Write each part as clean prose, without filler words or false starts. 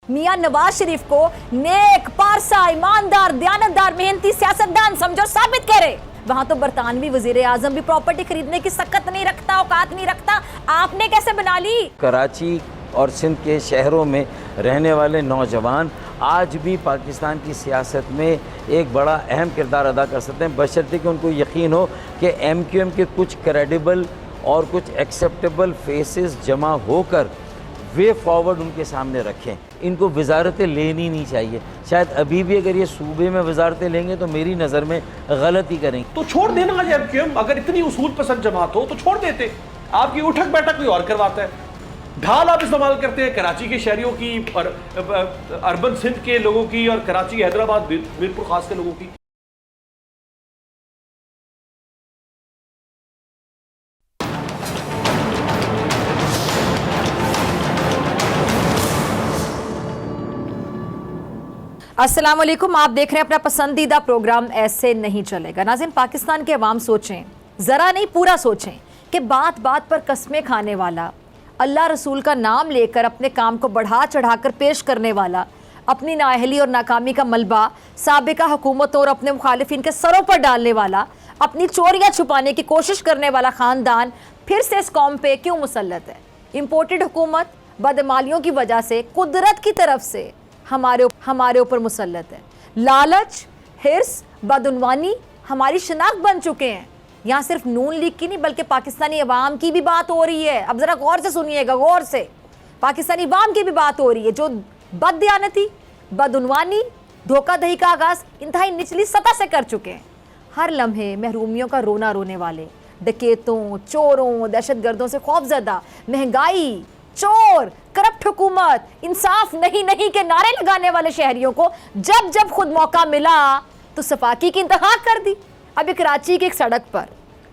मियां नवाज शरीफ को नेक, पारसा, ईमानदार, दयानतदार, मेहनती सियासतदान समझो, साबित करे। वहां तो बरतानवी वजीर आजम भी प्रॉपर्टी खरीदने की सकत नहीं रखता, औकात नहीं रखता, आपने कैसे बना ली? कराची और सिंध के शहरों में रहने वाले नौजवान आज भी पाकिस्तान की सियासत में एक बड़ा अहम किरदार अदा कर सकते हैं, बशर्ते कि उनको यकीन हो कि MQM के कुछ क्रेडिबल और कुछ एक्सेप्टेबल फेसेस जमा होकर वे फॉरवर्ड उनके सामने रखें। इनको वजारतें लेनी नहीं चाहिए। शायद अभी भी अगर ये सूबे में वजारतें लेंगे तो मेरी नज़र में गलती करेंगे। तो छोड़ देना MQM, अगर इतनी उसूल पसंद जमात हो तो छोड़ देते। आपकी उठक बैठक कोई और करवाता है, ढाल आप इस्तेमाल करते हैं कराची के शहरियों की और अर्बन सिंध के लोगों की और कराची, हैदराबाद, मीरपुर खास के लोगों की। अस्सलाम वालेकुम, आप देख रहे हैं अपना पसंदीदा प्रोग्राम ऐसे नहीं चलेगा। नाज़रीन, पाकिस्तान के अवाम सोचें, ज़रा नहीं पूरा सोचें कि बात बात पर कस्में खाने वाला, अल्लाह रसूल का नाम लेकर अपने काम को बढ़ा चढ़ाकर पेश करने वाला, अपनी नाअहली और नाकामी का मलबा साबिका हुकूमतों और अपने मुखालिफिन के सरों पर डालने वाला, अपनी चोरियाँ छुपाने की कोशिश करने वाला ख़ानदान फिर से इस कौम पे क्यों मुसल्लत है? इम्पोर्टेड हुकूमत बदमालियों की वजह से कुदरत की तरफ से हमारे ऊपर मुसल्लत है। लालच, हिर्स, बदउनवानी हमारी शनाख्त बन चुके हैं। यहाँ सिर्फ नून लीग की नहीं बल्कि पाकिस्तानी अवाम की भी बात हो रही है। अब ज़रा गौर से सुनिएगा, गौर से। पाकिस्तानी अवाम की भी बात हो रही है जो बददियानती, बदउनवानी, धोखाधड़ी का आगाज़ इंतहाई निचली सतह से कर चुके हैं। हर लम्हे महरूमियों का रोना रोने वाले, डकैतों, चोरों, दहशतगर्दों से खौफजदा, महंगाई, चोर, करप्ट हुकूमत, इंसाफ नहीं नहीं के नारे लगाने वाले शहरियों को जब जब खुद मौका मिला तो सफाकी की इंतहा कर दी। अभी कराची की एक सड़क पर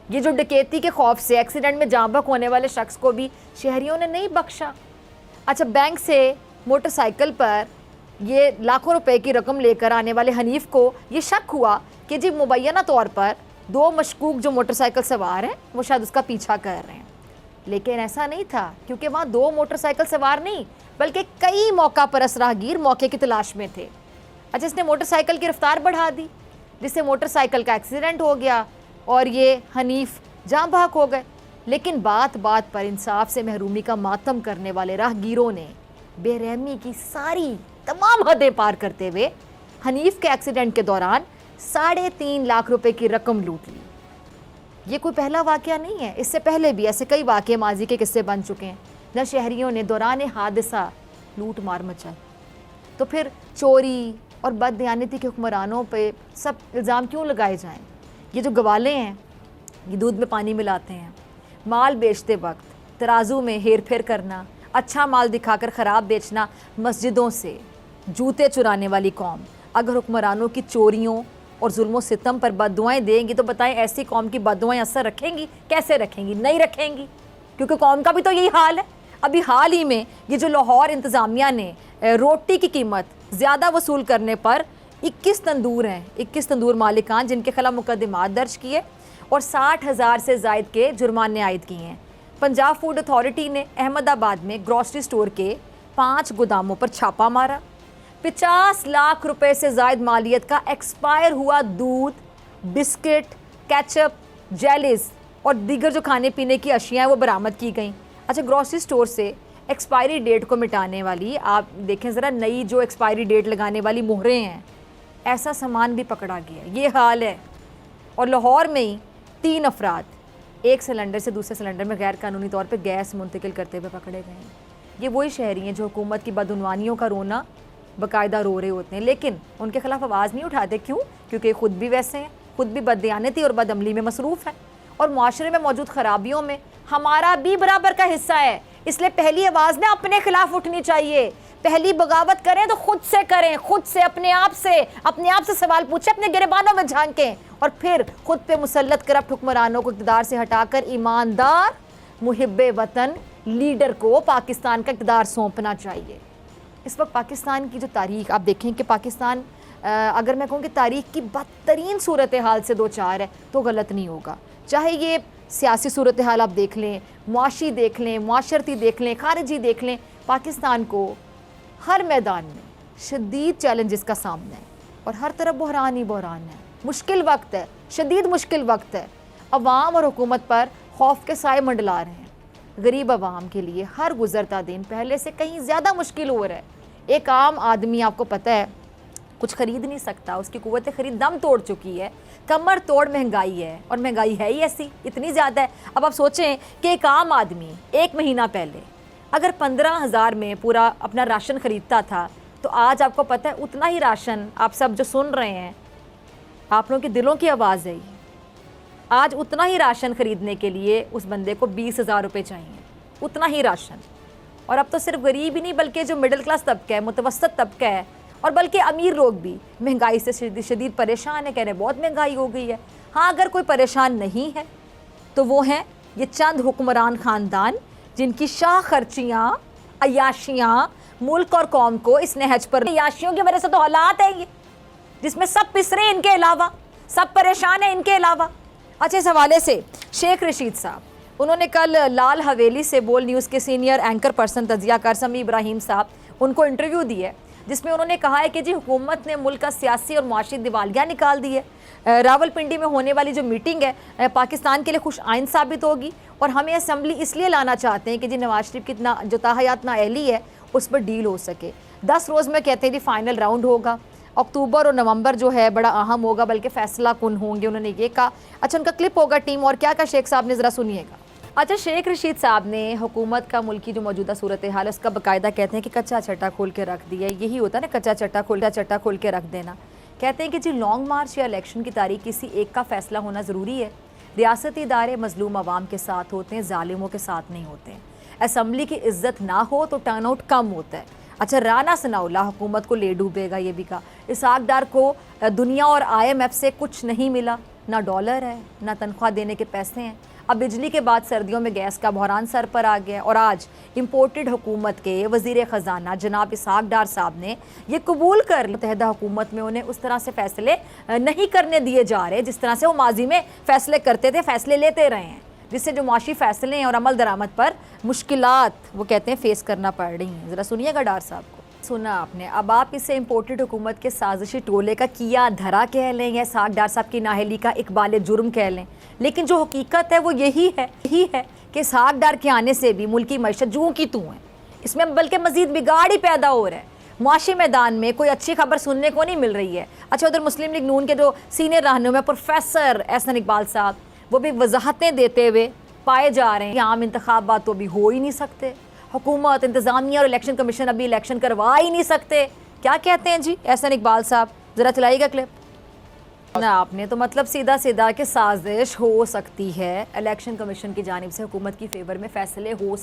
ये जो डकैती के खौफ से एक्सीडेंट में जाँ बहक होने वाले शख्स को भी शहरियों ने नहीं बख्शा। अच्छा, बैंक से मोटरसाइकिल पर ये लाखों रुपए की रकम लेकर आने वाले हनीफ को ये शक हुआ कि जी मुबैना तौर पर दो मशकूक जो मोटरसाइकिल सवार हैं वो शायद उसका पीछा कर रहे हैं, लेकिन ऐसा नहीं था, क्योंकि वहाँ दो मोटरसाइकिल सवार नहीं बल्कि कई मौका परस्त राहगीर मौके की तलाश में थे। अच्छा, इसने मोटरसाइकिल की रफ्तार बढ़ा दी जिससे मोटरसाइकिल का एक्सीडेंट हो गया और ये हनीफ जाँ बहक हो गए। लेकिन बात बात पर इंसाफ से महरूमी का मातम करने वाले राहगीरों ने बेरहमी की सारी तमाम हदें पार करते हुए हनीफ के एक्सीडेंट के दौरान 3.5 लाख रुपए की रकम लूट ली। ये कोई पहला वाकया नहीं है, इससे पहले भी ऐसे कई वाकये माजी के किस्से बन चुके हैं जहाँ शहरियों ने दौरान हादसा लूट मार मचाई। तो फिर चोरी और बददियानती के हुक्मरानों पे सब इल्ज़ाम क्यों लगाए जाएं? ये जो गवाले हैं ये दूध में पानी मिलाते हैं। माल बेचते वक्त तराजू में हेर फेर करना, अच्छा माल दिखाकर ख़राब बेचना, मस्जिदों से जूते चुराने वाली कौम अगर हुक्मरानों की चोरियों और जुल्मों सितम पर बद्दुआएं देंगी तो बताएं ऐसी कौम की बद्दुआएं असर रखेंगी? कैसे रखेंगी? नहीं रखेंगी, क्योंकि कौम का भी तो यही हाल है। अभी हाल ही में ये जो लाहौर इंतज़ामिया ने रोटी की कीमत ज़्यादा वसूल करने पर 21 तंदूर हैं, 21 तंदूर मालिकान जिनके खिलाफ मुकदमात दर्ज किए और 60,000 से ज़ायद के जुर्माने आयद किए हैं। पंजाब फूड अथॉरिटी ने अहमदाबाद में ग्रॉसरी स्टोर के 5 गोदामों पर छापा मारा। 50 लाख रुपए से ज़ायद मालियत का एक्सपायर हुआ दूध, बिस्किट, केचप, जेलीज और दीगर जो खाने पीने की अशियाँ वो बरामद की गई। अच्छा, ग्रॉसरी स्टोर से एक्सपायरी डेट को मिटाने वाली, आप देखें ज़रा, नई जो एक्सपायरी डेट लगाने वाली मोहरें हैं, ऐसा सामान भी पकड़ा गया। ये हाल है। और लाहौर में ही 3 अफराद एक सिलेंडर से दूसरे सिलेंडर में गैर कानूनी तौर पर गैस मुंतकिल करते हुए पकड़े गए हैं। ये वही शहरी हैं जो हुकूमत की बदउनवानियों का रोना बाकायदा रो रहे होते हैं, लेकिन उनके खिलाफ आवाज़ नहीं उठाते। क्यों? क्योंकि ख़ुद भी वैसे हैं, ख़ुद भी बददियानती और बदअमली में मसरूफ़ हैं और मुआशरे में मौजूद खराबियों में हमारा भी बराबर का हिस्सा है। इसलिए पहली आवाज़ ना अपने खिलाफ उठनी चाहिए। पहली बगावत करें तो खुद से करें, खुद से, अपने आप से सवाल पूछें, अपने गिरबानों में झांकें और फिर खुद पे मुसल्लत करप्ट हुक्मरानों को इक़्तिदार से हटाकर ईमानदार मुहिब्बे वतन लीडर को पाकिस्तान का इक़्तिदार सौंपना चाहिए। इस वक्त पाकिस्तान की जो तारीख आप देखें कि पाकिस्तान अगर मैं कहूँ कि तारीख की बदतरीन सूरत हाल से दो चार है तो गलत नहीं होगा। चाहे ये सियासी सूरत हाल आप देख लें, मुआशी देख लें, मुआशरती देख लें, खारिजी देख लें, पाकिस्तान को हर मैदान में शदीद चैलेंजेस का सामना है और हर तरफ बहरान ही बहरान है। मुश्किल वक्त है, शदीद मुश्किल वक्त है। अवाम और हुकूमत पर खौफ के साए मंडला रहे हैं। गरीब अवाम के लिए हर गुजरता दिन पहले से कहीं ज़्यादा मुश्किल हो रहा है। एक आम आदमी, आपको पता है, कुछ ख़रीद नहीं सकता, उसकी कुव्वत ख़रीद दम तोड़ चुकी है, कमर तोड़ महंगाई है, और महंगाई है ही ऐसी, इतनी ज़्यादा है। अब आप सोचें कि एक आम आदमी 1 महीना पहले अगर 15,000 में पूरा अपना राशन ख़रीदता था, तो आज आपको पता है उतना ही राशन, आप सब जो सुन रहे हैं, आप लोगों के दिलों की आवाज़ है ये, आज उतना ही राशन ख़रीदने के लिए उस बंदे को 20,000 रुपये चाहिए, उतना ही राशन। और अब तो सिर्फ गरीब ही नहीं, बल्कि जो मिडिल क्लास तबका है, मुतवसत तबका है, और बल्कि अमीर लोग भी महंगाई से शदीद परेशान है, कह रहे हैं बहुत महंगाई हो गई है। हाँ, अगर कोई परेशान नहीं है तो वो हैं ये चंद हुक्मरान ख़ानदान जिनकी शाह खर्चियाँ, अयाशियाँ मुल्क और कौम को इस नहज पर, अयाशियों की वजह से तो हालात है ये जिसमें सब पिस रहे हैं इनके अलावा, सब परेशान है इनके अलावा। अच्छा, इस हवाले से शेख रशीद साहब, उन्होंने कल लाल हवेली से बोल न्यूज़ के सीनियर एंकर पर्सन तजियाकार समी इब्राहिम साहब उनको इंटरव्यू दी है, जिसमें उन्होंने कहा है कि जी हुकूमत ने मुल्क का सियासी और मुआशी दिवालिया निकाल दी है। रावलपिंडी में होने वाली जो मीटिंग है पाकिस्तान के लिए खुश आइन साबित होगी, और हमें असम्बली इसलिए लाना चाहते हैं कि जी नवाज शरीफ की जो ताहयात नाअहली है उस पर डील हो सके। 10 रोज़ में कहते हैं जी फाइनल राउंड होगा, अक्टूबर और नवंबर जो है बड़ा अहम होगा, बल्कि फ़ैसला कुन होंगे, उन्होंने ये कहा। अच्छा, उनका क्लिप होगा टीम, और क्या कहा शेख साहब ने, ज़रा सुनिएगा। अच्छा, शेख रशीद साहब ने हुकूमत का मुल्क की जो मौजूदा सूरत हाल है उसका बाकायदा कहते हैं कि कच्चा चट्टा खोल के रख दिया। यही होता है ना, कच्चा चट्टा खोल के रख देना। कहते हैं कि जी लॉन्ग मार्च या इलेक्शन की तारीख किसी एक का फ़ैसला होना ज़रूरी है। रियासती इदारे मजलूम आवाम के साथ होते हैं, जालिमों के साथ नहीं होते हैं। असम्बली की इज्जत ना हो तो टर्न आउट कम होता है। अच्छा, राना सनाउल्लाह हुकूमत को ले डूबेगा, ये भी कहा। इसहाक डार को दुनिया और IMF से कुछ नहीं मिला, ना डॉलर है ना तनख्वाह देने के पैसे हैं। अब बिजली के बाद सर्दियों में गैस का बहरान सर पर आ गया, और आज इम्पोर्टेड हुकूमत के वज़ीर ख़जाना जनाब इसहाक डार साहब ने ये कबूल कर मुत्तहिदा हुकूमत में उन्हें उस तरह से फ़ैसले नहीं करने दिए जा रहे जिस तरह से वो माजी में फ़ैसले करते थे, फ़ैसले लेते रहे हैं, जिससे जो माशी फ़ैसले हैं और अमल दरामद पर मुश्किलात वो कहते हैं फ़ेस करना पड़ रही हैं। ज़रा सुनिएगा डार साहब को। सुना आपने। अब आप इसे इम्पोर्टेड हुकूमत के साजिशी टोले का किया धरा कह लें या इसहाक डार साहब की नाअहली का इकबाल जुर्म कह लें, लेकिन जो हकीकत है वो यही है कि इसहाक डार के आने से भी मुल्क की मईशत जूं की तूं है, इसमें बल्कि मज़ीद बिगाड़ ही पैदा हो रहा है। मुआशी मैदान में कोई अच्छी खबर सुनने को नहीं मिल रही है। अच्छा, उधर मुस्लिम लीग नून के जो सीनियर रहनुमा प्रोफेसर एहसन इकबाल साहब, वो भी वजाहतें देते हुए पाए जा रहे हैं कि आम इंतखाबात तो अभी हो ही नहीं सकते, हुकूमत, इंतज़ामिया और इलेक्शन कमीशन अभी इलेक्शन करवा ही नहीं सकते। क्या कहते हैं जी एहसन इकबाल साहब, ज़रा चलाइएगा क्लिप ना आपने। तो मतलब सीधा सीधा कि साजिश हो सकती है, इलेक्शन कमीशन की जानिब से हुकूमत की फेवर में फ़ैसले हो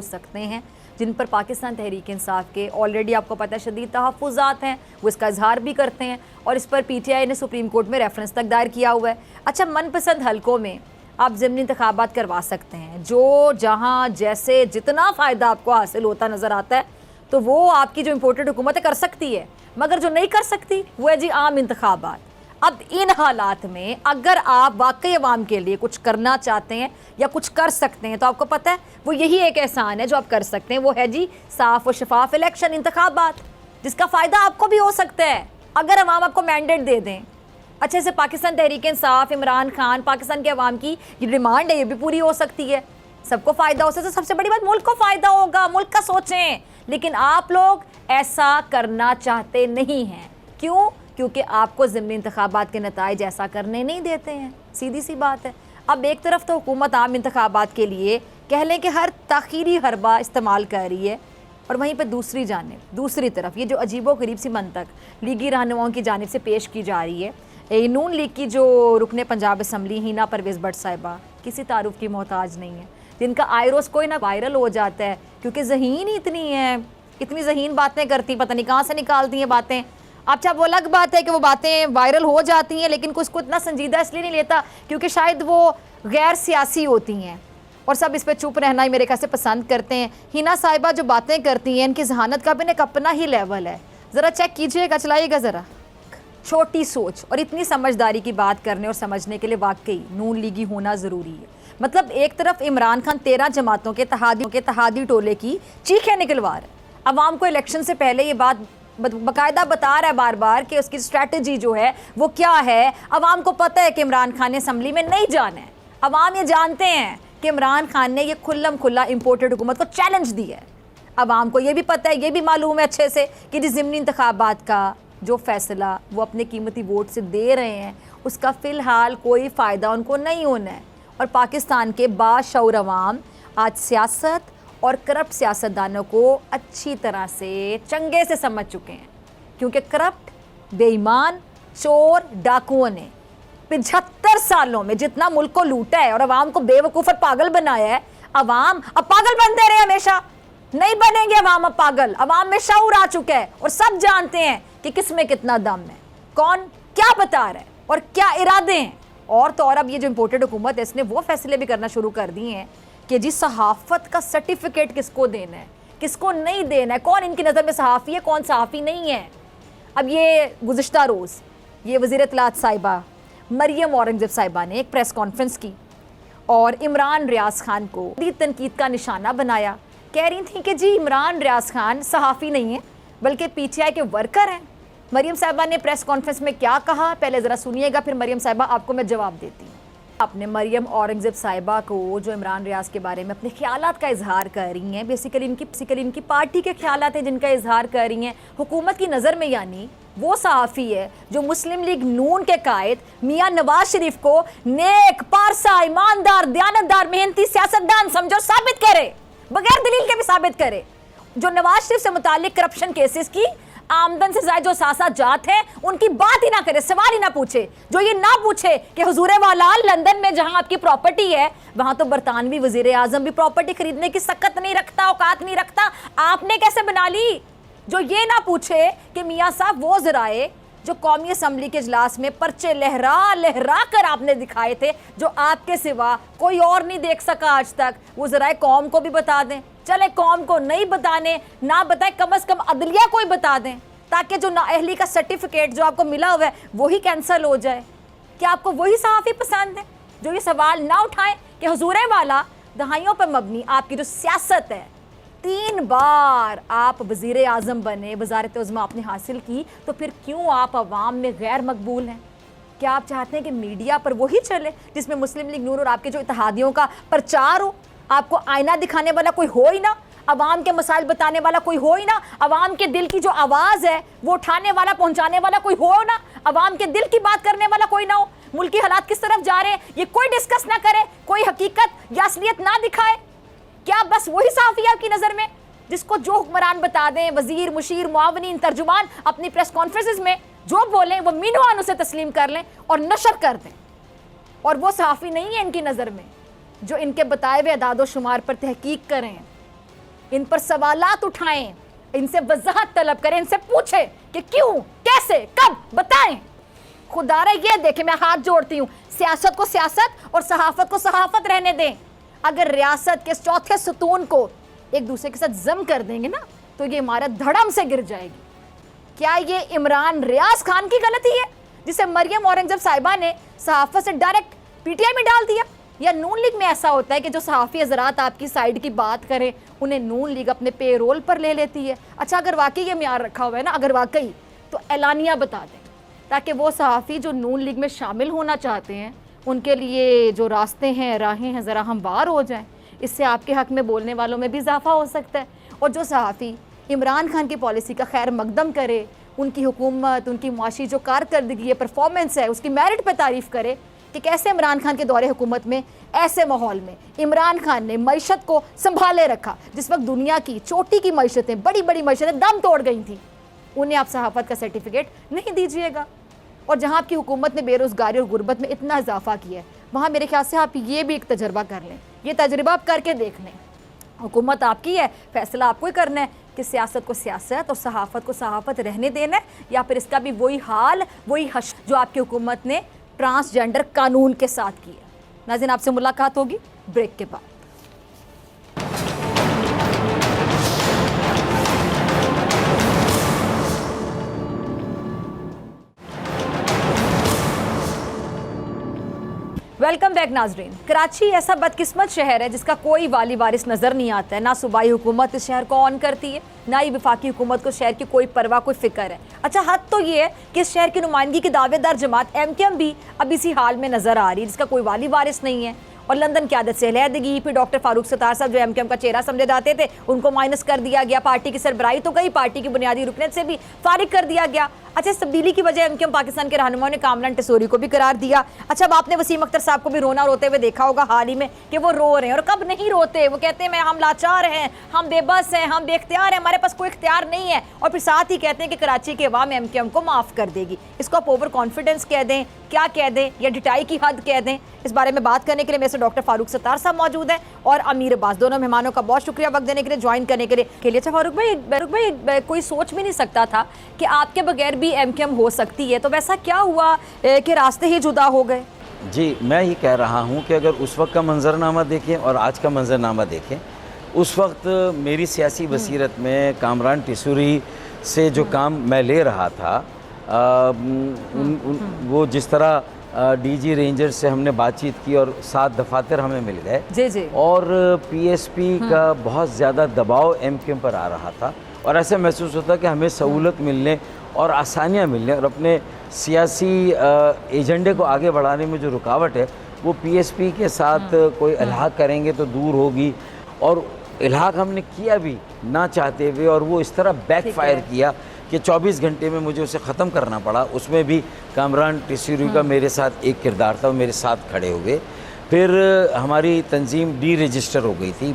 सकते हैं जिन पर पाकिस्तान तहरीक इंसाफ के ऑलरेडी आपको पता है शदीद तहफ़्फ़ुज़ात हैं, वो इसका इजहार भी करते हैं, और इस पर PTI ने सुप्रीम कोर्ट में रेफरेंस तक दायर किया हुआ है। अच्छा, मनपसंद हलकों में आप ज़िमनी इंतखाबात करवा सकते हैं, जो जहाँ जैसे जितना फ़ायदा आपको हासिल होता नज़र आता है तो वो आपकी जो इम्पोर्टेड हुकूमत कर सकती है, मगर जो नहीं कर सकती वो है जी आम इंतखाबात। अब इन हालात में अगर आप वाकई अवाम के लिए कुछ करना चाहते हैं या कुछ कर सकते हैं, तो आपको पता है वो यही एक एहसान है जो आप कर सकते हैं, वो है जी साफ़ और शफाफ इलेक्शन, इंतखाबात, जिसका फ़ायदा आपको भी हो सकता है अगर अवाम आपको मैंडेट दे दें। अच्छे से पाकिस्तान तहरीक इंसाफ, इमरान खान, पाकिस्तान के अवाम की ये डिमांड है, ये भी पूरी हो सकती है, सबको फ़ायदा हो सकता है। सबसे बड़ी बात, मुल्क को फ़ायदा होगा, मुल्क का सोचें। लेकिन आप लोग ऐसा करना चाहते नहीं हैं। क्यों? क्योंकि आपको ज़िमनी इंतखाबात के नताइज ऐसा करने नहीं देते हैं, सीधी सी बात है। अब एक तरफ तो हुकूमत आम इंतखाबात के लिए कह लें कि हर ताख़ीरी हरबा इस्तेमाल कर रही है, और वहीं पर दूसरी तरफ ये जो अजीबो गरीब सी मंतक लीगी रहनुमाओं की जानिब से पेश की जा रही है। नून लीग की जो रुकने पंजाब असम्बली हिना परवेज़ भट्ट साहिबा किसी तारुफ की मोहताज नहीं है, जिनका आई रोज़ कोई ना वायरल हो जाता है क्योंकि ज़हीन ही इतनी है, इतनी ज़हीन बातें करती, पता नहीं कहाँ से निकालती हैं बातें। अच्छा, वो अलग बात है कि वो बातें वायरल हो जाती हैं, लेकिन उसको इतना संजीदा इसलिए नहीं लेता क्योंकि शायद वो गैर सियासी होती हैं और सब इस पर चुप रहना ही मेरे ख्याल से पसंद करते हैं। हिना साहिबा जो बातें करती हैं, इनकी जहानत का भी एक अपना ही लेवल है, ज़रा चेक कीजिएगा, चलाइएगा ज़रा। छोटी सोच और इतनी समझदारी की बात करने और समझने के लिए वाकई नून लीगी होना ज़रूरी है। मतलब एक तरफ इमरान खान 13 जमातों के तहादी टोले की चीखें निकलवा रहे, अवाम को इलेक्शन से पहले ये बात बकायदा बता रहा है बार बार कि उसकी स्ट्रैटेजी जो है वो क्या है। अवाम को पता है कि इमरान खान ने असम्बली में नहीं जाना है। अवाम ये जानते हैं कि इमरान खान ने ये खुल्लम खुल्ला इम्पोर्टेड हुकूमत को चैलेंज दिया है। अवाम को ये भी पता है, ये भी मालूम है अच्छे से कि जिस ज़िमनी इंतखाबात का जो फैसला वो अपने कीमती वोट से दे रहे हैं उसका फ़िलहाल कोई फ़ायदा उनको नहीं होना है। और पाकिस्तान के बाशऊर अवाम आज सियासत और करप्ट सियासतदानों को अच्छी तरह से चंगे से समझ चुके हैं, क्योंकि करप्ट, बेईमान, चोर, डाकुओं ने 75 सालों में जितना मुल्क को लूटा है और अवाम को बेवकूफ़ और पागल बनाया है, अवाम अब पागल बनते रहे, हमेशा नहीं बनेंगे अवाम अब पागल। अवाम में शऊर आ चुका है और सब जानते हैं कि किस में कितना दम है, कौन क्या बता रहा है और क्या इरादे हैं। और तो और अब ये जो इम्पोर्टेड हुकूमत है इसने वो फैसले भी करना शुरू कर दिए हैं कि जी सहाफ़त का सर्टिफिकेट किसको देना है, किसको नहीं देना है, कौन इनकी नज़र में सहाफ़ी है, कौन सहाफ़ी नहीं है। अब ये गुज़िश्ता रोज़ ये वज़ीर इत्तलात साहिबा मरियम औरंगज़ेब साहिबा ने एक प्रेस कॉन्फ्रेंस की और इमरान रियाज खान को बड़ी तनकीद का निशाना बनाया। कह रही थी कि जी इमरान रियाज खान सहाफ़ी नहीं है बल्कि पीटीआई के वर्कर हैं। मरियम साहिबा ने प्रेस कॉन्फ्रेंस में क्या कहा पहले ज़रा सुनिएगा, फिर मरियम साहिबा आपको मैं जवाब देती हूँ। आपने मरियम औरंगज़ेब साहिबा को जो इमरान रियाज के बारे में अपने ख्यालात का इजहार कर रही हैं, बेसिकली इनकी पार्टी के ख्यालात हैं जिनका इजहार कर रही हैं हुकूमत की नज़र में, यानी वो सहाफ़ी है जो मुस्लिम लीग नून के कायद मियाँ नवाज शरीफ को नेक, पारसा, ईमानदार, दयानतदार, मेहनती सियासतदान समझो, साबित करे, बगैर दलील के भी साबित करे। जो नवाज शरीफ से मुतालिक करप्शन केसेस की आमदन से ज़ायद जो सासा जात है उनकी बात ही ना करे, सवाल ही ना पूछे। जो ये ना पूछे कि हुजूरे वाला लंदन में जहां आपकी प्रॉपर्टी है वहां तो बरतानवी वजीर आजम भी प्रॉपर्टी खरीदने की सकत नहीं रखता, औकात नहीं रखता, आपने कैसे बना ली। जो ये ना पूछे कि मियाँ साहब वो ज़राए जो कौमी असम्बली के इजलास में पर्चे लहरा लहरा कर आपने दिखाए थे, जो आपके सिवा कोई और नहीं देख सका आज तक, वो ज़राए कौम को भी बता दें। चले कौम को नहीं बताने ना बताए, कम से कम अदलिया को ही बता दें ताकि जो नाअहली का सर्टिफिकेट जो आपको मिला हुआ है वही कैंसिल हो जाए। क्या आपको वही सहाफ़ी पसंद है जो ये सवाल ना उठाएं कि हुजूरे वाला दहाइयों पर मबनी आपकी जो सियासत है, 3 बार आप वज़ीर आज़म बने, वज़ारत उज़्मा आपने हासिल की, तो फिर क्यों आप अवाम में गैर मकबूल हैं। क्या आप चाहते हैं कि मीडिया पर वही चले जिसमें मुस्लिम लीग नून और आपके जो इत्तेहादियों का प्रचार हो, आपको आईना दिखाने वाला कोई हो ही ना, अवाम के मसाइल बताने वाला कोई हो ही ना, अवाम के दिल की जो आवाज़ है वो उठाने वाला, पहुंचाने वाला कोई हो ना, अवाम के दिल की बात करने वाला कोई ना हो। मुल्क की हालात किस तरफ जा रहे हैं ये कोई डिस्कस ना करे, कोई हकीकत या असलियत ना दिखाए। क्या बस वही सहाफ़ी आपकी नज़र में जिसको जो हुक्मरान बता दें, वज़ीर, मुशीर, मुआवनीन, तर्जुमान अपनी प्रेस कॉन्फ्रेंसेस में जो बोलें वो मीनवान उसे तस्लीम कर लें और नशर कर दें। और वो सहाफ़ी नहीं है इनकी नज़र में जो इनके बताए हुए अदाद शुमार पर तहकीक करें, इन पर सवालात उठाएं, इनसे वजाहत तलब करें, इनसे पूछें कि क्यों, कैसे, कब, बताएं। खुदारा ये देखें, मैं हाथ जोड़ती हूँ, सियासत को सियासत और सहाफ़त को सहाफ़त रहने दें। अगर रियासत के चौथे सतून को एक दूसरे के साथ जम कर देंगे ना तो ये इमारत धड़म से गिर जाएगी। क्या ये इमरान रियाज खान की गलती है जिसे मरियम औरंगज़ेब साहिबा ने सहाफ़त से डायरेक्ट पीटीआई में डाल दिया, या नून लीग में ऐसा होता है कि जो सहाफ़ी हज़रात आपकी साइड की बात करें उन्हें नून लीग अपने पे रोल पर ले लेती है। अच्छा, अगर वाकई ये म्यार रखा हुआ है ना, अगर वाकई, तो एलानिया बता दें ताकि वो सहाफ़ी जो नून लीग में शामिल होना चाहते हैं उनके लिए जो रास्ते हैं, राहें हैं, ज़रा हमवार हो जाएं। इससे आपके हक़ में बोलने वालों में भी इजाफा हो सकता है। और जो सहाफ़ी इमरान खान की पॉलिसी का खैर मकदम करे, उनकी हुकूमत, उनकी मुआशी जो कारकर्दगी है, परफॉर्मेंस है, उसकी मेरिट पर तारीफ़ करे कि कैसे इमरान खान के दौरे हुकूमत में, ऐसे माहौल में इमरान खान ने मईशत को संभाले रखा जिस वक्त दुनिया की चोटी की मईशतें, बड़ी बड़ी मईशतें दम तोड़ गई थी, उन्हें आप सहाफ़त का सर्टिफिकेट नहीं दीजिएगा। और जहाँ आपकी हुकूमत ने बेरोज़गारी और गुर्बत में इतना इजाफा किया है वहाँ मेरे ख्याल से आप ये भी एक तजर्बा कर लें, ये तजर्बा आप करके देख लें। हुकूमत आपकी है, फैसला आपको ही करना है कि सियासत को सियासत और सहाफ़त को सहाफ़त रहने देना है या फिर इसका भी वही हाल, वही हश जो आपकी हुकूमत ने ट्रांसजेंडर कानून के साथ किया। नाज़रीन, आपसे मुलाकात होगी ब्रेक के बाद। वेलकम बैक नाजरीन। कराची ऐसा बदकिस्मत शहर है जिसका कोई वाली वारिस नजर नहीं आता है। ना सूबाई हुकूमत इस शहर को ऑन करती है, ना ही वफाकी हुकूमत को शहर की कोई परवाह, कोई फिक्र है। अच्छा, हद तो ये है कि इस शहर की नुमाइंदगी की दावेदार जमात MQM भी अब इसी हाल में नजर आ रही है, जिसका कोई वाली वारिस नहीं है। और लंदन की आदत से अलहदगी, फिर डॉक्टर फारूक सत्तार साहब जो MQM का चेहरा समझे जाते थे, उनको माइनस कर दिया गया। पार्टी की सरबराही तो गई, पार्टी की बुनियादी रुकनीत से भी फारिग कर दिया गया। अच्छा, इस तब्दीली की वजह MQM पाकिस्तान के रहनुमाओं ने कामरान टिसोरी को भी करार दिया। अच्छा, अब आपने वसीम अख्तर साहब को भी रोते हुए देखा होगा हाल ही में कि वो रो रहे हैं। और कब नहीं रोते, वो कहते हैं हम लाचार हैं, हम बेबस हैं, हम बेख्तियार हैं, हमारे पास कोई इख्तियार नहीं है। और फिर साथ ही कहते हैं कि कराची के अवाम MQM को माफ़ कर देगी। इसको आप ओवर कॉन्फिडेंस कह दें, क्या कह दें, या डिटाई की हद कह दें। इस बारे में बात करने के लिए मेरे से डॉक्टर फारूक सत्तार साहब मौजूद हैं और अमीर अब्बास, दोनों मेहमानों का बहुत शुक्रिया वक्त देने के लिए, ज्वाइन करने के लिए। अच्छा फारूक भाई, कोई सोच भी नहीं सकता था कि आपके बगैर भी MQM हो सकती है, तो वैसा क्या हुआ कि रास्ते ही जुदा हो गए? जी, मैं ये कह रहा हूँ कि अगर उस वक्त का मंजरनामा देखें और आज का मंजरनामा देखें, उस वक्त मेरी सियासी बसीरत में कामरान टिसोरी से जो काम मैं ले रहा था, वो जिस तरह DG रेंजर से हमने बातचीत की और 7 दफातर हमें मिल गए जी। और PSP का बहुत ज़्यादा दबाव MQM पर आ रहा था और ऐसा महसूस होता कि हमें सहूलत मिलने और आसानियाँ मिलने और अपने सियासी एजेंडे को आगे बढ़ाने में जो रुकावट है वो PSP के साथ कोई इल्हाक करेंगे तो दूर होगी। और इल्हाक हमने किया भी ना चाहते हुए, और वो इस तरह बैकफायर किया कि 24 घंटे में मुझे उसे ख़त्म करना पड़ा। उसमें भी कामरान टिसोरी का मेरे साथ एक किरदार था, वो मेरे साथ खड़े हुए। फिर हमारी तंजीम डी रजिस्टर हो गई थी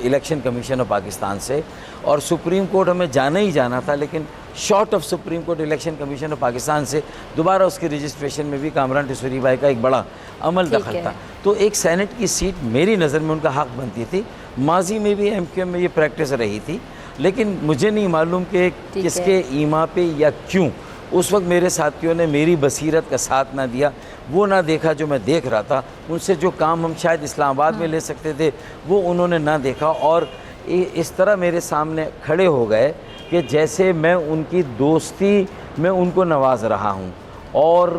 इलेक्शन कमीशन ऑफ पाकिस्तान से, और सुप्रीम कोर्ट हमें जाना ही जाना था, लेकिन short of supreme court election commission of Pakistan से दोबारा उसके रजिस्ट्रेशन में भी कामरान टिसोरी भाई का एक बड़ा अमल दखल था। तो एक सेनेट की सीट मेरी नज़र में उनका हक़ बनती थी। माजी में भी MQM में ये प्रैक्टिस रही थी, लेकिन मुझे नहीं मालूम कि किसके ईमा पे या क्यों उस वक्त मेरे साथियों ने मेरी बसीरत का साथ ना दिया, वो ना देखा जो मैं देख रहा था। उनसे जो काम हम शायद इस्लामाबाद में ले सकते थे वो उन्होंने ना देखा, और इस तरह मेरे सामने खड़े हो गए कि जैसे मैं उनकी दोस्ती में उनको नवाज रहा हूँ और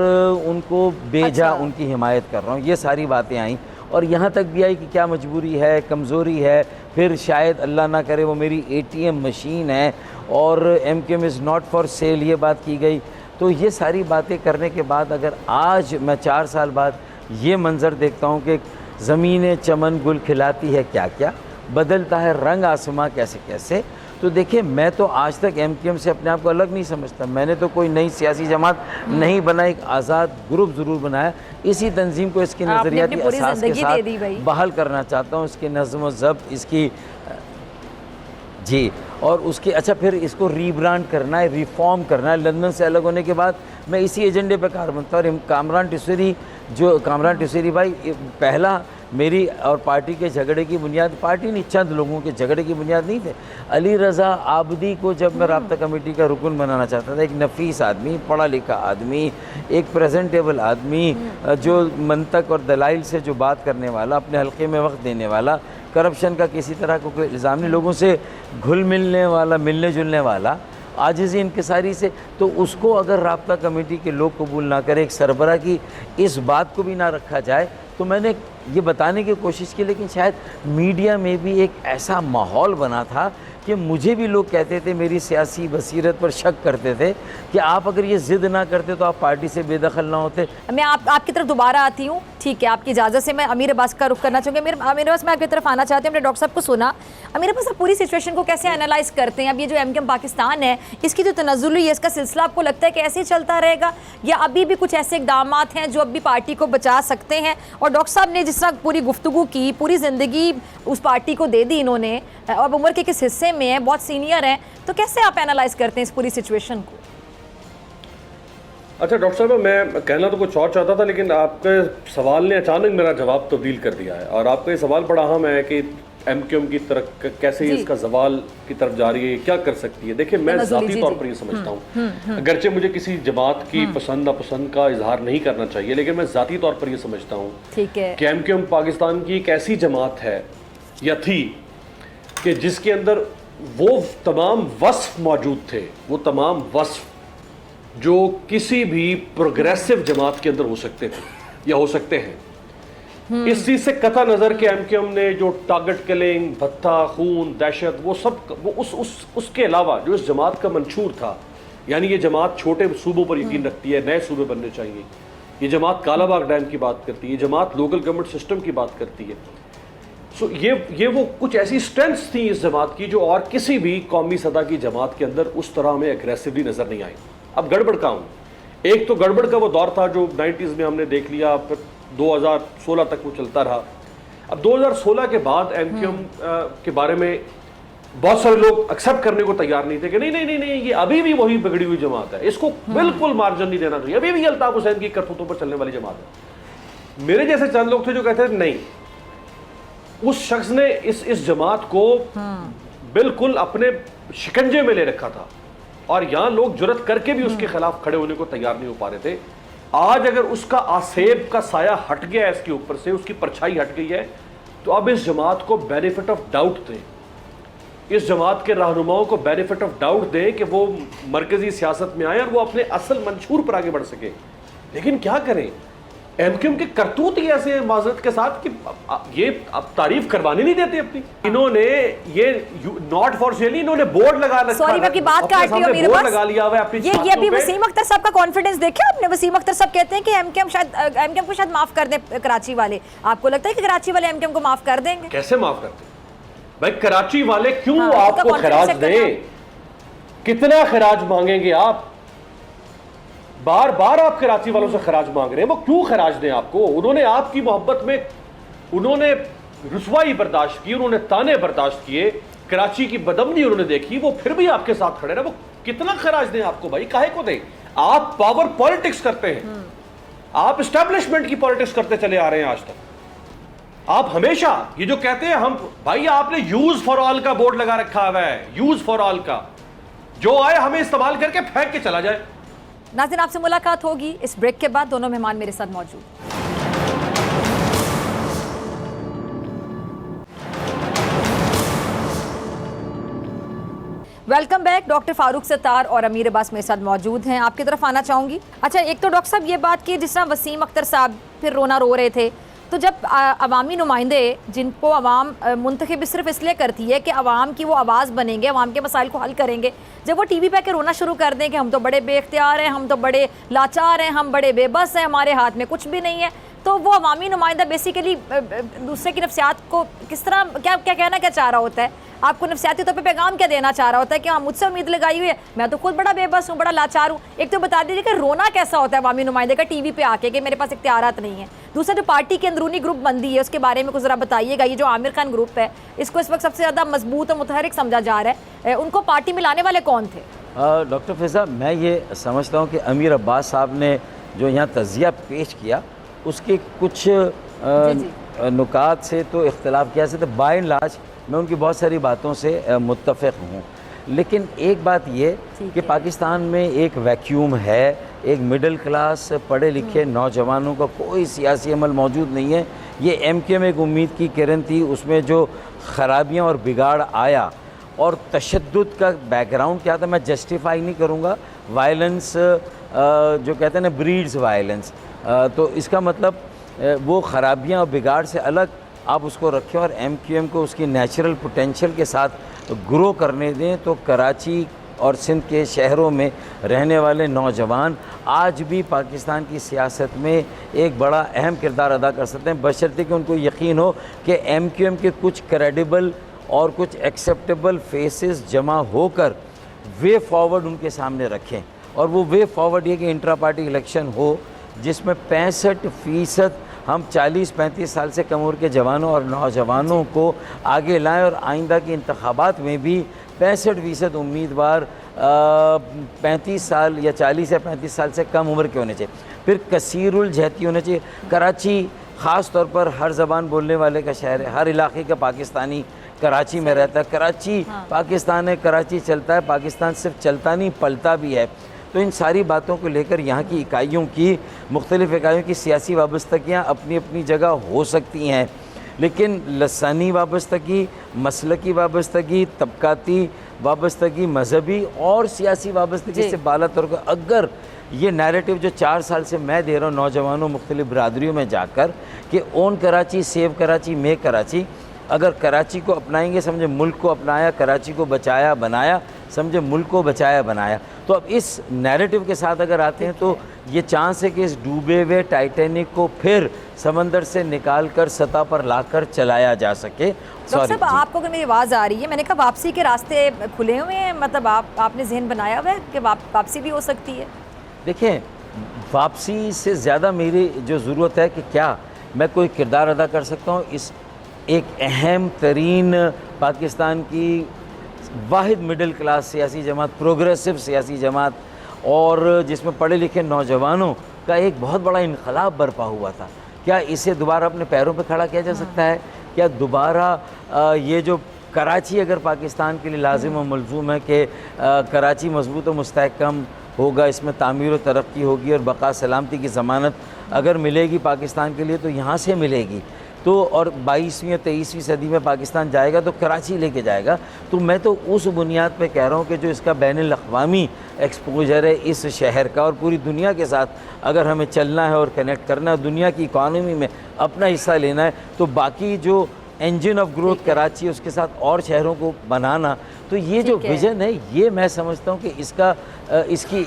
उनको बेजा उनकी हिमायत कर रहा हूँ। ये सारी बातें आईं और यहाँ तक भी आई कि क्या मजबूरी है, कमज़ोरी है, फिर शायद अल्लाह ना करे वो मेरी ATM मशीन है और MQM is not for sale, ये बात की गई। तो ये सारी बातें करने के बाद अगर आज मैं 4 साल बाद ये मंज़र देखता हूँ कि ज़मीन चमन गुल खिलाती है क्या क्या, बदलता है रंग आसमां कैसे कैसे, तो देखिए मैं तो आज तक MQM से अपने आप को अलग नहीं समझता। मैंने तो कोई नई सियासी जमात नहीं बनाई, एक आज़ाद ग्रुप ज़रूर बनाया। इसी तंजीम को इसकी नज़रियाती असास के साथ बहाल करना चाहता हूँ, इसकी नज़्म व ज़ब्त, इसकी जी, और उसके अच्छा फिर इसको रीब्रांड करना है, रिफॉर्म करना है। लंदन से अलग होने के बाद मैं इसी एजेंडे पर कार बनता हूँ। और कामरान टिसोरी भाई पहला मेरी और पार्टी के झगड़े की बुनियाद, पार्टी नहीं चंद लोगों के झगड़े की बुनियाद नहीं थे। अली रज़ा आबदी को जब मैं राब्ता कमेटी का रुकन बनाना चाहता था, एक नफीस आदमी, पढ़ा लिखा आदमी, एक प्रेजेंटेबल आदमी, जो मंतक और दलाइल से जो बात करने वाला, अपने हल्के में वक्त देने वाला, करप्शन का किसी तरह का कोई इल्ज़ाम नहीं, लोगों से घुल मिलने वाला, मिलने जुलने वाला, आजिज़ी इनकिसारी से, तो उसको अगर राब्ता कमेटी के लोग कबूल ना करें, एक सरबरा की इस बात को भी ना रखा जाए, तो मैंने ये बताने की कोशिश की। लेकिन शायद मीडिया में भी एक ऐसा माहौल बना था कि मुझे भी लोग कहते थे, मेरी सियासी बसीरत पर शक करते थे कि आप अगर ये ज़िद ना करते तो आप पार्टी से बेदखल ना होते। मैं आपकी तरफ दोबारा आती हूँ, ठीक है, आपकी इजाज़त से मैं अमीर अब्बास का रुख करना चाहूँगी। अमीर अब्बास, मैं आपकी तरफ आना चाहती हूँ। हमने डॉक्टर साहब को सुना, अमीर अब्बास पूरी सिचुएशन को कैसे एनालाइज करते हैं? अब ये जो MQM पाकिस्तान है, इसकी जो तनज़्ज़ुल है, इसका सिलसिला आपको लगता है कि ऐसे ही चलता रहेगा, या अभी भी कुछ ऐसे इक़दाम हैं जो अभी पार्टी को बचा सकते हैं? और डॉक्टर साहब ने जिस तरह पूरी गुफ्तगू की, पूरी ज़िंदगी उस पार्टी को दे दी इन्होंने, अब उम्र के किस हिस्से में है, बहुत सीनियर हैं, तो कैसे आप एनालाइज करते हैं इस पूरी सिचुएशन को? अच्छा डॉक्टर साहब, मैं कहना तो कुछ और चाहता था, लेकिन आपके सवाल ने अचानक मेरा जवाब तब्दील कर दिया है। और आपका ये सवाल बड़ा अहम है कि MQM की तरफ कैसे इसका जवाल की तरफ जा रही है, क्या कर सकती है। देखिए, मैं ज़ाती तौर पर ये समझता हूँ, अगरचे मुझे किसी जमात की पसंद नापसंद का इजहार नहीं करना चाहिए, लेकिन मैं ज़ाती तौर पर ये समझता हूँ कि MQM पाकिस्तान की एक ऐसी जमात है या थी कि जिसके अंदर वो तमाम वस्फ मौजूद थे, वो तमाम वस्फ जो किसी भी प्रोग्रेसिव जमात के अंदर हो सकते थे या हो सकते हैं। इस चीज से कता नजर के एमक्यूएम ने जो टारगेट किलिंग, भत्ता, खून, दहशत, वो सब वो उसके अलावा जो इस जमात का मंशूर था, यानी ये जमात छोटे सूबों पर यकीन रखती है, नए सूबे बनने चाहिए, ये जमात कालाबाग डैम की बात करती है, ये जमात लोकल गवर्नमेंट सिस्टम की बात करती है। सो ये वो कुछ ऐसी स्ट्रेंथ्स थी इस जमात की जो और किसी भी कौमी सतह की जमात के अंदर उस तरह में एग्रेसिवली नजर नहीं आई। अब गड़बड़ का हूँ, एक तो गड़बड़ का वो दौर था जो 90s में हमने देख लिया, फिर 2016 तक वो चलता रहा। अब 2016 के बाद एमक्यूएम के बारे में बहुत सारे लोग एक्सेप्ट करने को तैयार नहीं थे कि नहीं नहीं नहीं नहीं ये अभी भी वही बिगड़ी हुई जमात है, इसको बिल्कुल मार्जिन नहीं देना चाहिए, अभी भी अल्ताफ हुसैन की करतूतों पर चलने वाली जमात है। मेरे जैसे चंद लोग थे जो कहते थे नहीं, उस शख्स ने इस जमात को बिल्कुल अपने शिकंजे में ले रखा था और यहां लोग जुर्रत करके भी उसके खिलाफ खड़े होने को तैयार नहीं हो पा रहे थे। आज अगर उसका आसेब का साया हट गया है, इसके ऊपर से उसकी परछाई हट गई है, तो अब इस जमात को बेनिफिट ऑफ डाउट दें, इस जमात के रहनुमाओं को बेनिफिट ऑफ डाउट दें कि वो मरकजी सियासत में आए और वो अपने असल मंशूर पर आगे बढ़ सके। लेकिन क्या करें, एमक्यूएम के करतूत ही ऐसे हैं माजरत के साथ कि ये अब तारीफ करवानी नहीं देते अपनी। इन्होंने ये नॉट फॉर सेल, इन्होंने बोर्ड लगा रखा है, सॉरी मैं आपकी बात काट रही हूं, मेरे बोर्ड पास लगा लिया हुआ है अपनी ये अभी वसीम अख्तर साहब का कॉन्फिडेंस देखिए आपने। वसीम अख्तर साहब कहते हैं कि एमक्यूएम को शायद माफ कर दें कराची वाले। आपको लगता है कि कराची वाले एमक्यूएम को माफ कर देंगे? कैसे माफ करते भाई, कराची वाले क्यों आपको खराज दें? कितना खराज मांगेंगे आप? बार बार आप कराची वालों से खराज मांग रहे हैं, वो क्यों खराज दें आपको? उन्होंने आपकी मोहब्बत में उन्होंने रुसवाई बर्दाश्त की, उन्होंने ताने बर्दाश्त किए, कराची की बदमनी उन्होंने देखी, वो फिर भी आपके साथ खड़े रहे। वो कितना खराज दें आपको भाई? काहे को दें? आप पावर पॉलिटिक्स करते हैं, आप एस्टैब्लिशमेंट की पॉलिटिक्स करते चले आ रहे हैं आज तक। आप हमेशा ये जो कहते हैं हम भाई, आपने यूज फॉर ऑल का बोर्ड लगा रखा हुआ है, यूज फॉर ऑल का, जो आए हमें इस्तेमाल करके फेंक के चला जाए। नाज़रीन आपसे मुलाकात होगी इस ब्रेक के बाद। दोनों मेहमान मेरे साथ मौजूद। Welcome back. Doctor Farooq Sattar और अमीर अब्बास मेरे साथ मौजूद हैं। आपकी तरफ आना चाहूँगी। अच्छा, एक तो डॉक्टर साहब ये बात की जिस तरह वसीम अख्तर साहब फिर रो रहे थे, तो जब अवामी नुमाइंदे जिनको अवाम मुंतखब सिर्फ इसलिए करती है कि अवाम की वो आवाज़ बनेंगे, अवाम के मसाइल को हल करेंगे, जब वो टीवी पे के रोना शुरू कर दें कि हम तो बड़े बेख्तियार हैं, हम तो बड़े लाचार हैं, हम बड़े बेबस हैं, हमारे हाथ में कुछ भी नहीं है, तो वो अवामी नुमाइंदा बेसिकली दूसरे की नफ्सियात को किस तरह क्या कहना क्या चाह रहा होता है? आपको नफ्सियाती तौर पे पैगाम क्या देना चाह रहा होता है कि हाँ मुझसे उम्मीद लगाई हुई है, मैं तो खुद बड़ा बेबस हूँ, बड़ा लाचार हूँ। एक तो बता दीजिए कि रोना कैसा होता है अवामी नुमाइंदे का टीवी पे आके कि मेरे पास इख्तियारात नहीं है। दूसरा, जो पार्टी की अंदरूनी ग्रुप बंदी है उसके बारे में कुछ ज़रा बताइएगा। ये जो आमिर खान ग्रुप है, इसको इस वक्त सबसे ज़्यादा मजबूत और मुतहरिक समझा जा रहा है, उनको पार्टी में लाने वाले कौन थे? डॉक्टर फैज़ा, मैं ये समझता हूँ कि अमीर अब्बास साहब ने जो यहाँ तज़िया पेश किया उसके कुछ नुकात से तो इख्तलाफ किया से, तो बाय एंड लार्ज मैं उनकी बहुत सारी बातों से मुत्तफ़िक़ हूँ। लेकिन एक बात ये कि पाकिस्तान में एक वैक्यूम है, एक मिडिल क्लास पढ़े लिखे नौजवानों का कोई सियासी अमल मौजूद नहीं है। ये एमक्यूएम एक उम्मीद की किरण थी, उसमें जो ख़राबियाँ और बिगाड़ आया और तशद्दुद का बैकग्राउंड क्या था मैं जस्टिफाई नहीं करूँगा। वायलेंस जो कहते हैं ना, ब्रीड्स वायलेंस, तो इसका मतलब वो ख़राबियाँ और बिगाड़ से अलग आप उसको रखें और एमक्यूएम को उसकी नेचुरल पोटेंशियल के साथ ग्रो करने दें, तो कराची और सिंध के शहरों में रहने वाले नौजवान आज भी पाकिस्तान की सियासत में एक बड़ा अहम किरदार अदा कर सकते हैं, बशर्ते कि उनको यकीन हो कि एमक्यूएम के कुछ क्रेडिबल और कुछ एक्सेप्टेबल फेसेस जमा होकर वे फॉरवर्ड उनके सामने रखें। और वो वे फॉरवर्ड ये कि इंट्रा पार्टी इलेक्शन हो जिसमें 65% हम 40-35 साल से कम उम्र के जवानों और नौजवानों को आगे लाएं और आइंदा के इंतखाबात में भी 65% उम्मीदवार 35 साल या 40 या 35 साल से कम उम्र के होने चाहिए। फिर कसीरुल जहती होने चाहिए। कराची ख़ास तौर पर हर ज़बान बोलने वाले का शहर है, हर इलाके का पाकिस्तानी कराची में रहता है। कराची पाकिस्तान है, कराची चलता है, पाकिस्तान सिर्फ चलता नहीं पलता भी है। तो इन सारी बातों को लेकर यहाँ की इकाइयों की, मुख्तलिफ़ इकाइयों की सियासी वाबस्तगियाँ अपनी अपनी जगह हो सकती हैं, लेकिन लसानी वाबस्तगी, मसलकी वाबस्तगी, तबकाती वाबस्तगी मजहबी और सियासी वाबस्तगी से बालातर को, अगर ये नैरेटिव जो 4 साल से मैं दे रहा हूँ नौजवानों मुख्तलिफ बरादरियों में जाकर कि own Karachi, save Karachi, make Karachi, अगर कराची को अपनाएंगे समझे मुल्क को अपनाया, कराची को बचाया बनाया समझे मुल्क को बचाया बनाया। तो अब इस नैरेटिव के साथ अगर आते हैं तो ये चांस है कि इस डूबे हुए टाइटैनिक को फिर समंदर से निकाल कर सतह पर लाकर चलाया जा सके। डॉक्टर साहब, आपको अगर मेरी आवाज़ आ रही है, मैंने कहा वापसी के रास्ते खुले हुए हैं, मतलब आपने जहन बनाया हुआ है कि वापसी भी हो सकती है? देखें, वापसी से ज़्यादा मेरी जो ज़रूरत है कि क्या मैं कोई किरदार अदा कर सकता हूँ इस एक अहम तरीन पाकिस्तान की वाहिद मिडिल क्लास सियासी जमात, प्रोग्रेसिव सियासी जमात, और जिसमें पढ़े लिखे नौजवानों का एक बहुत बड़ा इनकलाब बरपा हुआ था। क्या इसे दोबारा अपने पैरों पर खड़ा किया जा सकता है? क्या दोबारा ये जो कराची अगर पाकिस्तान के लिए लाजिम और मलजूम है कि कराची मजबूत और मुस्तहकम होगा, इसमें तामीर और तरक्की होगी और बका सलामती की ज़मानत अगर मिलेगी पाकिस्तान के लिए तो यहाँ से मिलेगी। तो और 22वीं और 23वीं सदी में पाकिस्तान जाएगा तो कराची लेके जाएगा। तो मैं तो उस बुनियाद पे कह रहा हूँ कि जो इसका बैनुल अक़वामी एक्सपोजर है इस शहर का और पूरी दुनिया के साथ अगर हमें चलना है और कनेक्ट करना है, दुनिया की इकॉनमी में अपना हिस्सा लेना है, तो बाकी जो इंजन ऑफ ग्रोथ कराची उसके साथ और शहरों को बनाना, तो ये जो विज़न है ये मैं समझता हूँ कि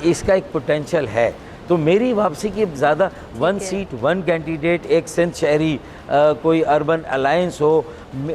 इसका एक पोटेंशल है। तो मेरी वापसी की ज़्यादा 1 सीट 1 कैंडिडेट, एक सिंध शहरी कोई अर्बन अलायंस हो,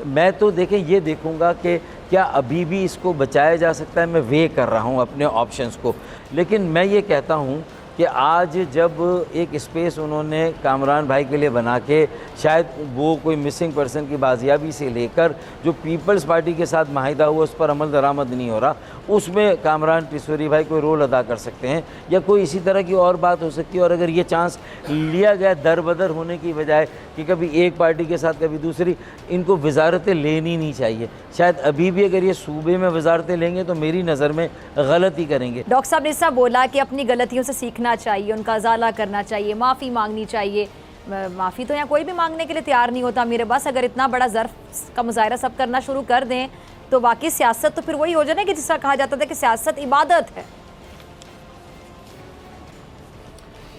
मैं तो देखें ये देखूँगा कि क्या अभी भी इसको बचाया जा सकता है। मैं वे कर रहा हूँ अपने ऑप्शंस को, लेकिन मैं ये कहता हूँ कि आज जब एक स्पेस उन्होंने कामरान भाई के लिए बना के, शायद वो कोई मिसिंग पर्सन की बाजियाबी से लेकर जो पीपल्स पार्टी के साथ माहिदा हुआ उस पर अमल दरामद नहीं हो रहा, उसमें कामरान टिसोरी भाई कोई रोल अदा कर सकते हैं या कोई इसी तरह की और बात हो सकती है। और अगर ये चांस लिया गया दर बदर होने की बजाय कि कभी एक पार्टी के साथ कभी दूसरी, इनको वजारतें लेनी नहीं चाहिए। शायद अभी भी अगर ये सूबे में वजारतें लेंगे तो मेरी नज़र में गलती करेंगे। डॉक्टर साहब ने ऐसा बोला कि अपनी गलतियों से सीखना चाहिए, उनका अजाला करना चाहिए, माफ़ी मांगनी चाहिए। माफ़ी तो यहाँ कोई भी मांगने के लिए तैयार नहीं होता मेरे पास। अगर इतना बड़ा ज़र्फ का मुजाहरा सब करना शुरू कर दें तो बाकी सियासत तो फिर वही हो जाए कि जिसका कहा जाता था कि सियासत इबादत है।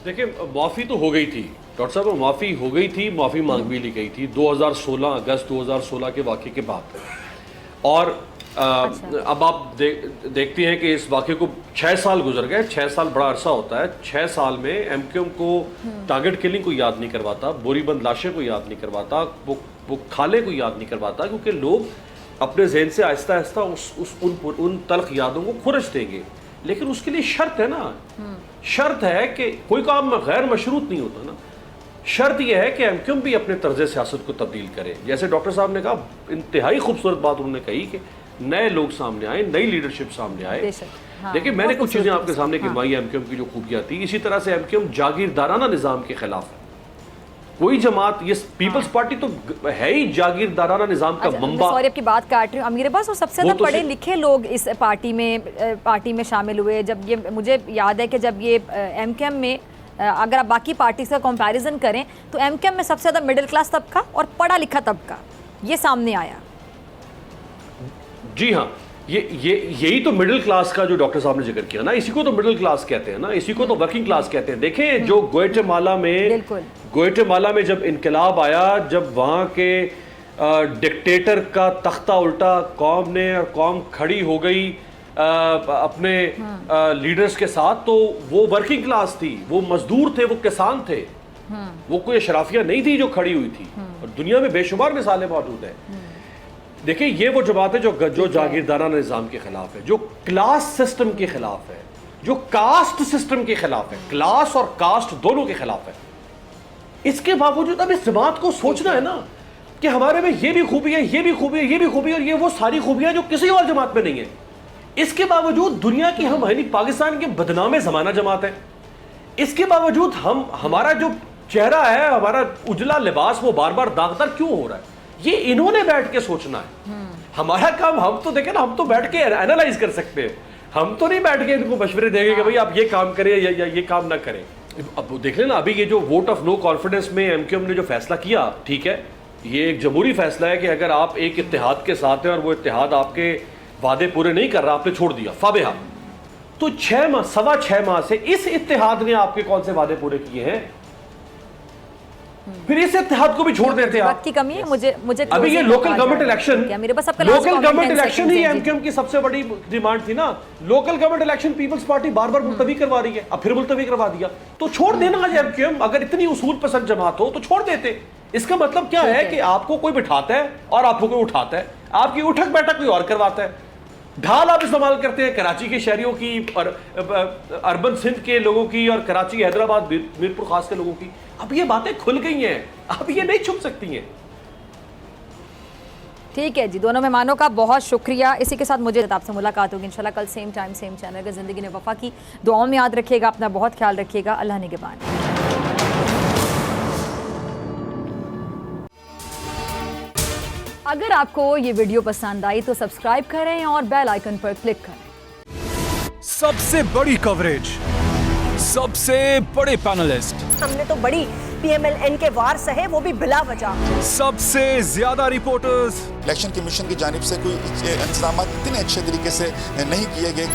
देखिए, माफ़ी तो हो गई थी डॉक्टर साहब, माफ़ी हो गई थी, माफ़ी मांग भी ली गई थी 2016 अगस्त 2016 के वाक़े के बाद। और अब आप देखती हैं कि इस वाक़े को 6 साल गुजर गए। 6 साल बड़ा अरसा होता है। 6 साल में एमक्यूएम को टारगेट किलिंग को याद नहीं करवाता, बोरीबंद लाशें को याद नहीं करवाता, वो खाले को याद नहीं करवाता, क्योंकि लोग अपने जहन से आहिस्ता आहिस्ता उन तल्ख यादों को खुरच देंगे। लेकिन उसके लिए शर्त है ना, शर्त है कि कोई काम गैर मशरूत नहीं होता ना। शर्त यह है कि एमक्यूएम भी अपने तर्ज सियासत को तब्दील करे। जैसे डॉक्टर साहब ने कहा, इंतहाई खूबसूरत बात उन्होंने कही कि नए लोग सामने आए, नई लीडरशिप सामने आए। देखिए, मैंने कुछ चीज़ें आपके सामने गिनवाई एमक्यूएम की जो खूबियाँ थी। इसी तरह से एमक्यूएम जागीरदाराना निज़ाम के खिलाफ है। कोई जमात, ये पीपल्स पार्टी तो है ही जागीरदाराना निज़ाम का मंबा। सॉरी, आपकी बात काट रही हूँ अमीर अब्बास, और सबसे ज़्यादा पढ़े लिखे लोग इस पार्टी में शामिल हुए। जब ये मुझे याद है कि जब ये एमक्यूएम में, अगर आप बाकी पार्टी से कंपैरिजन करें तो एमक्यूएम में सबसे ज़्यादा मिडिल क्लास तबका और पढ़ा लिखा तबका ये सामने आया। जी हाँ, यही तो मिडिल क्लास का जो डॉक्टर साहब ने जिक्र किया ना, इसी को तो मिडिल क्लास कहते हैं ना, इसी को तो वर्किंग क्लास कहते हैं। देखें, जो ग्वाटेमाला में जब इनकलाब आया, जब वहाँ के डिक्टेटर का तख्ता उल्टा कौम ने, और कौम खड़ी हो गई अपने लीडर्स के साथ, तो वो वर्किंग क्लास थी, वो मजदूर थे, वो किसान थे, वो कोई अशराफिया नहीं थी जो खड़ी हुई थी। और दुनिया में बेशुमार मिसालें मौजूद हैं। देखिए, ये वो जमात है जो जागीरदाराना निज़ाम के खिलाफ है, जो क्लास सिस्टम के खिलाफ है, जो कास्ट सिस्टम के खिलाफ है, क्लास और कास्ट दोनों के खिलाफ है। इसके बावजूद अब इस जमात को सोचना है ना कि हमारे में ये भी खूबी है, ये भी खूबी है, ये भी खूबी है, और ये वो सारी खूबियां जो किसी और जमात में नहीं है। इसके बावजूद दुनिया की हम पाकिस्तान के बदनामे ज़माना जमात है। इसके बावजूद हमारा जो चेहरा है, हमारा उजला लिबास, वो बार बार दागदार क्यों हो रहा है? ये इन्होंने बैठ के सोचना है। हमारा काम, हम तो देखें ना, हम तो बैठ के एनालाइज कर सकते हैं। हम तो नहीं बैठ के इनको मशवरे देंगे कि भाई आप ये काम करें या ये काम ना करें। अब देख लेना, अभी ये जो वोट ऑफ नो कॉन्फिडेंस में एमक्यूएम ने जो फैसला किया, ठीक है, ये एक जमहूरी फैसला है कि अगर आप एक इत्तेहाद के साथ हैं और वो इत्तेहाद आपके वादे पूरे नहीं कर रहा, आपने छोड़ दिया फाबेहा। तो 6 माह, 6.25 माह से इस इत्तेहाद ने आपके कौन से वादे पूरे किए हैं? फिर इस इत्तेहाद को भी छोड़ देते हैं वक्त आप। की कमी है, मुझे अभी ये लोकल गवर्नमेंट इलेक्शन, मेरे पास आपका लोकल गवर्नमेंट इलेक्शन ही एमक्यूएम की सबसे बड़ी डिमांड थी ना। Local government election Peoples Party बार बार मुलतवी करवा रही है, अब फिर मुलतवी करवा दिया। तो छोड़ देना आज एमक्यूएम, अगर इतनी उसूल पसंद जमात हो तो छोड़ देते। इसका मतलब क्या है कि आपको कोई बिठाता है और आपको कोई उठाता है, आपकी उठक बैठक कोई और करवाता है। ढाल आप इस्तेमाल करते हैं कराची के शहरियों की और अर्बन सिंध के लोगों की और कराची हैदराबाद मीरपुर खास के लोगों की। अब ये बातें खुल गई हैं, अब ये नहीं छुप सकती हैं। ठीक है जी, दोनों मेहमानों का बहुत शुक्रिया। इसी के साथ मुझे आपसे मुलाकात होगी इंशाल्लाह कल सेम टाइम सेम चैनल का। ज़िंदगी ने वफा की दुआओं में याद रखिएगा, अपना बहुत ख्याल रखिएगा। अल्लाह निगहबान। अगर आपको ये वीडियो पसंद आई तो सब्सक्राइब करें और बेल आइकन पर क्लिक करें। सबसे बड़ी कवरेज, सबसे बड़े पैनलिस्ट, हमने तो बड़ी पीएमएलएन के वार सहे, वो भी बिला वजह। सबसे ज्यादा रिपोर्टर्स, इलेक्शन कमीशन की जानिब से कोई इंतजाम इतने अच्छे तरीके से नहीं किए गए।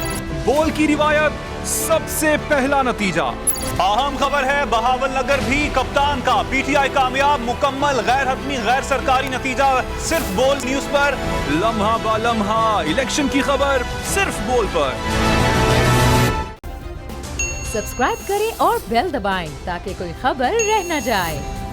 बोल की रिवायत, सबसे पहला नतीजा। अहम खबर है बहावल नगर भी कप्तान का, पीटीआई कामयाब, मुकम्मल गैर हतमी गैर सरकारी नतीजा सिर्फ बोल न्यूज पर। लम्हा बा लम्हा इलेक्शन की खबर सिर्फ बोल पर। सब्सक्राइब करें और बेल दबाएं ताकि कोई खबर रह न जाए।